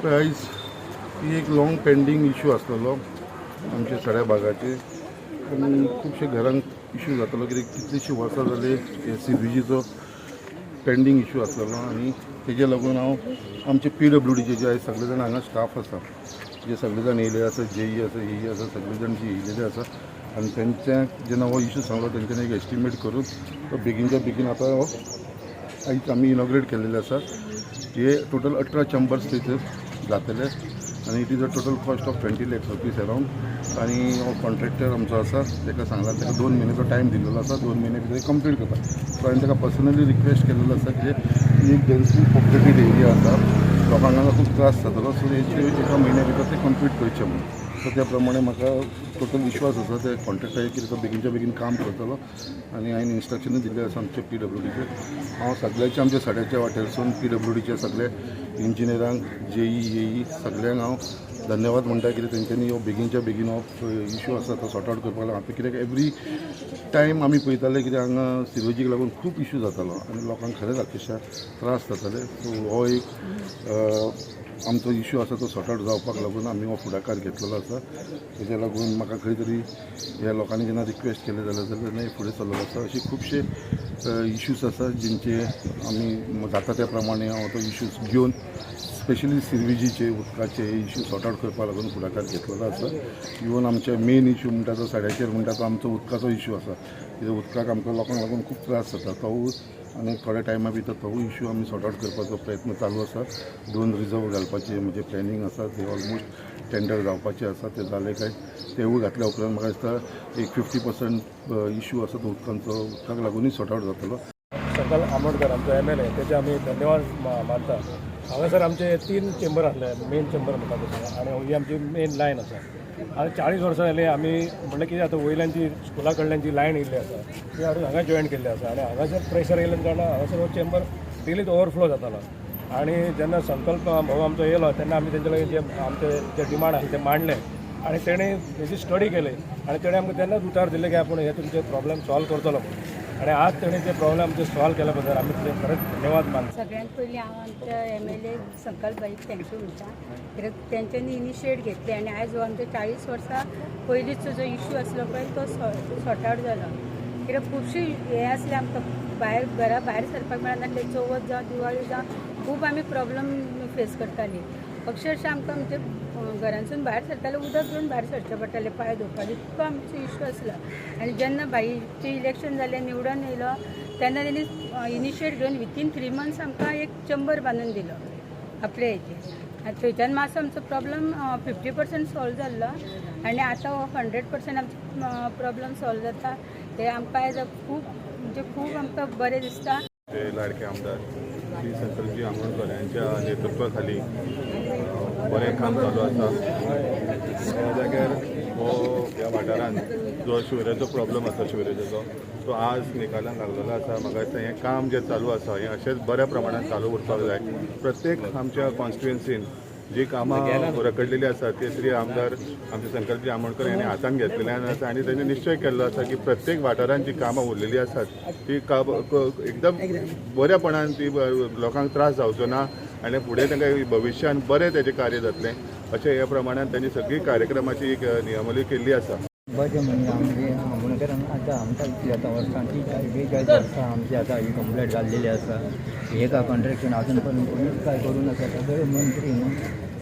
आयज ही एक long pending issue आसलेलो आमचे सड्या भागाचे आनी खुबशे घरांक इश्यू जातालो कित्याक कितलींशीं वर्सां जाली CBGचो पेंडींग इश्यू आसलेलो आनी तेजे लागून हांव आमचे PWDचे जे आयज सगळे जाण हांगा स्टाफ आसा जे सगळे जाण येयले आसा JE आसा EE आसा सगळे जाण जे येयलेले आसा आनी तेंच्या जेन्ना हो इश्यू सांगलो तेंच्यांनी एक एस्टिमेट करून तो बेगीनच्या बेगीन आतां हो आयज आमी इनॉग्रेट केलेले आसा. हे टोटल 18 चेंबर्स थंय जातले आनी it is a total cost of 20 lakhs rupees around आनी हो कॉन्ट्रॅक्टर आमचो आसा ताका सांगला ताका 2 म्हयन्याचो टायम दिलेलो आसा 2 म्हयने भितर कंप्लीट करता. सो हांवें ताका पर्सनली रिक्वेस्ट केलेलो आसा की ही एक डेन्सली पॉप्युलेटेड एरिया आसा लोकांक हांगा खूब त्रास जातलो सो हेचे एका म्हयन्या भितर ते कंप्लीट करचे म्हणून. सो त्या प्रमाणे म्हाका टोटल विश्वास आसा ते कॉन्ट्रॅक्टर कितें तो बेगीनच्या बेगीन काम करतलो आनी हांवें इंस्ट्रक्शनूय दिल्ले आसा आमचे PWDचे. हांव सगळ्याचे आमच्या सड्याच्या वाटेरसून PWDचे सगळे इंजिनियरांक JE EE सगळ्यांक हांव धन्यवाद म्हणटा कित्याक तेंच्यांनी हो बेगीनच्या बेगीन हो इश्यू आसा तो सॉर्ट आवट करपाक लागला. कित्याक एवरी टायम आमी पळयताले कित्याक हांगा CBGक लागून खूब इश्यू जातालो आनी लोकांक खरेंच अतिशय त्रास जाताले. सो हो एक आमचो इश्यू आसा तो सॉर्ट आवट जावपाक लागून आमी हो फुडाकार घेतलेलो आसा. तेज्या लागून म्हाका खंय तरी ह्या लोकांनी जेन्ना रिक्वेस्ट केले जाल्यार फुडें चल्लेलो आसा. अशे खुबशे इश्यूज आसा जेंचे आमी जाता त्या प्रमाणे हांव तो इश्यूज घेवन स्पेशली CBGचे उदकाचे इश्यू सॉर्ट आवट करपा लागून फुडाकार घेतलेलो आसा. इवन आमचे मेन इश्यू म्हणटा तो सड्याचेर म्हणटा तो आमचो उदकाचो इश्यू आसा. कित्याक उदकाक आमकां लोकांक लागून खूब त्रास जाता तो आनी थोड्या टायमा भितर तो इश्यू आमी सॉर्ट आवट करपाचो प्रयत्न चालू आसा. 2 रिजर्व घालपाचे म्हणजे प्लॅनिंग आसा ते ऑलमोस्ट टेंडर जावपाचे आसा ते जाले काय तेवूय घातल्या उपरांत म्हाका दिसता एक 50% इश्यू आसा तो उदकाक लागूनय सॉर्ट आवट जातलो. सकल आमोणकर आमचो MLA तेचे आमी धन्यवाद मानता. हांगासर आमचे 3 चेंबर आसले मेन चेंबर म्हणटा तशें आनी ही आमची मेन लायन आसा. आनी 40 वर्सां जाली आमी म्हणलें कितें आतां वयल्यान जी स्कुला कडल्यान जी लायन येयल्ली आसा ती हांगा जॉयन केल्ली आसा आनी हांगासर प्रेशर येयल्या कारणान हांगासर हो चेंबर डेलीच ओवरफ्लो जातालो. आनी जेन्ना संकल्प भाऊ आमचो येयलो तेन्ना आमी तेंचे लागीं जे आमचे जे डिमांड आसा ते मांडले आनी तेणें हेची स्टडी केली आनी तेणें आमकां तेन्नाच उतर दिलें की आपूण हे तुमचे प्रॉब्लेम सॉल्व करतलो म्हणून. आणि आज तेणें ते प्रॉब्लेम आमचे सॉल्व केल्या बद्दल आमी तुजे खरेंच धन्यवाद मानता. सगळ्यांत पयलीं हांव आमच्या MLA संकल्प भाईक थँक्यू म्हणटा कित्याक तेंच्यांनी इनिशिएट घेतले आनी आयज हो आमचे 40 वर्सां पयलींचो जो इश्यू आसलो पळय तो सॉर्ट आवट जालो. कित्याक खुबशी हे आसले आमकां भायर घरा भायर सरपाक मेळनासले. चवथ जावं दिवाळी जावं खूब आमी प्रॉब्लम फेस करतालीं. अक्षरशः आमकां म्हणजे घरांसून भायर सरताले उदक घेवन भायर सरचें पडटालें पांय धुवपाक इतको आमचो इश्यू आसलो. आनी जेन्ना भाईचें इलेक्शन जालें निवडून येयलो तेन्ना तेणी इनिशिएट घेवन विथीन 3 months आमकां एक चेंबर बांदून दिलो आपल्या हेचेर आनी थंयच्यान मातसो आमचो प्रॉब्लम 50% सॉल्व जाल्लो आनी आतां हो 100% आमचो प्रॉब्लम सॉल्व जाता. हे आमकां आयज खूब आमकां बरें दिसता. लाडके आमदार श्री संकल्पजी आमोणकर यांच्या नेतृत्वाखाली बरें काम चालू आसा. ह्या जाग्यार हो ह्या वाठारांत जो शिवराचो प्रॉब्लम आसा शिवराचो तो आज निकालान लागलेलो आसा. म्हाका दिसता हें काम जें चालू आसा हें अशेंच बऱ्या प्रमाणात चालू उरपाक जाय. प्रत्येक आमच्या कॉन्स्टिट्युएन्सीन जी कामां रखडलेली आसा ती श्री आमदार आमचे संकल्पजी आमोणकर यांनी हातान घेतलेल्यान आसा आनी तांणी निश्चय केल्लो आसा की प्रत्येक वाठारांत जी कामां उरलेली आसात ती एकदम बऱ्यापणान ती लोकांक त्रास जावचो ना आनी फुडें तांकां भविश्यान बरें तेजें कार्य जातलें अशें ह्या प्रमाणान तांणी सगळी कार्यक्रमाची एक नियमावली केल्ली आसा. बरें म्हणजे आमचे आमोणकरान आतां आमकां कितें जाता वर्सांची 42 वर्सां आमची आतां ही कंप्लीट जाल्लेली आसा. एका कॉन्ट्रॅक्शन अजून पर्यंत कोणीच काय करूं नाका. सगळे मंत्री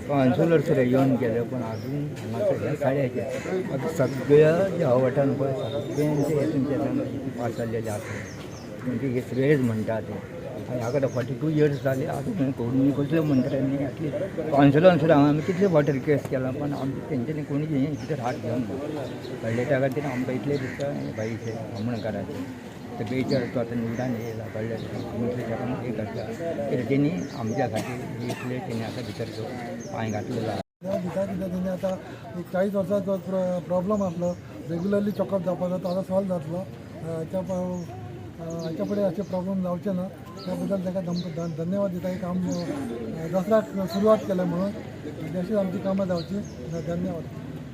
कावन्सिलर सुद्दां येवन गेले पण अजून हांगासर ह्या साड्याचे आतां सगळ्या ज्या वाठारान पळय सगळ्यांचे हेतून पास जाल्लेले आसा म्हणजे हे सगळेच म्हणटा ते. हाका आतां 42 years जाले अजून कोणी कसल्या मंत्र्यांनी ॲटलिस्ट कावन्सिलान सुद्दां आमी कितले फावटी रिक्वेस्ट केला पण आमचे तेंच्यांनी कोणी हें भितर हात घेवन ना. कळ्ळे त्या खातीर आमकां इतलें दिसता बाईचे आमोणकराचे सगळेच्या तो आतां निवडान येयला कळ्ळें आमी ताका हें करता कित्याक तेणी आमच्या खातीर इतले तेणी आतां भितर पांय घातलेलो आसा. दिता कित्याक तेणी आतां एक 40 वर्सांचो प्रॉब्लम आसलो रेग्युलरली चॉकअप जावपाक जाता आतां सॉल्व जातलो. हाच्या फुडें अशें प्रॉब्लम जावचे ना त्या बद्दल ताका धन्यवाद दिता. एक काम दसऱ्याक सुरवात केल्या म्हणून अशीच आमची कामां जावची. धन्यवाद.